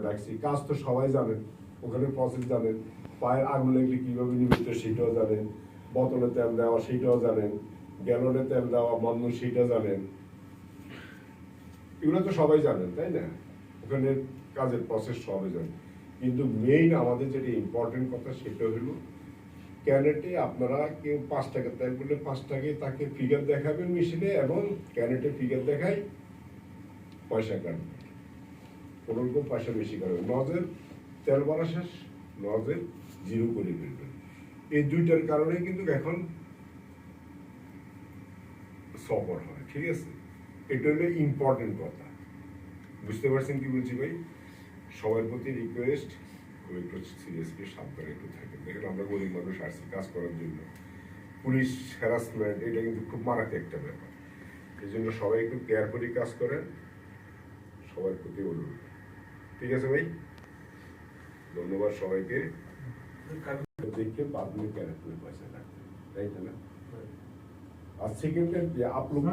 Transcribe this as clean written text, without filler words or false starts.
রাখছি। কাজ তো সবাই জানেন, ওখানে প্রসেস জানেন, পায়ের আগুন লাগলে কিভাবে নিবে সেটাও জানেন, বোতলে তেল দেওয়া সেটাও জানেন, গ্যালনে তেল দেওয়া বন্ধ সেটা জানেন, এগুলো তো সবাই জানেন, তাই না? ওখানে কাজের প্রসেস সবাই জানেন। কিন্তু মেইন আমাদের যেটা ইম্পর্টেন্ট কথা সেটা হলো ক্যানেটে আপনারা কেউ 5 টাকা তেল বললে 5 টাকায় তাকে ফিগার দেখাবেন মেশিনে, এবং ক্যানেটে ফিগার দেখাই পয়সা কাটবে, কোনো রকম পয়সা বেশি কাটবে। নজেল তেল ভরা শেষ, নজেল জিরো করে ফেলবেন। এই দুইটার কারণে কিন্তু এখন সফর হয়, ঠিক আছে? এটা হলো ইম্পর্টেন্ট কথা। বুঝতে পারছেন কি বলছি ভাই? সবার প্রতি রিকোয়েস্ট, খুব একটু সিরিয়াসলি সাবধানে একটু থাকেন। দেখেন আমরা গরিব মানুষ আসছি কাজ করার জন্য, পুলিশ হ্যারাসমেন্ট এটা কিন্তু খুব মারাত্মক একটা ব্যাপার। এই জন্য সবাই একটু কেয়ারফুলি কাজ করেন, সবার প্রতি অনুরোধ। ঠিক আছে ভাই, ধন্যবাদ সবাইকে। देखिए बाद में कैरेक्टर में पैसा लगता है, राइट है ना? और सेकंड आप लोग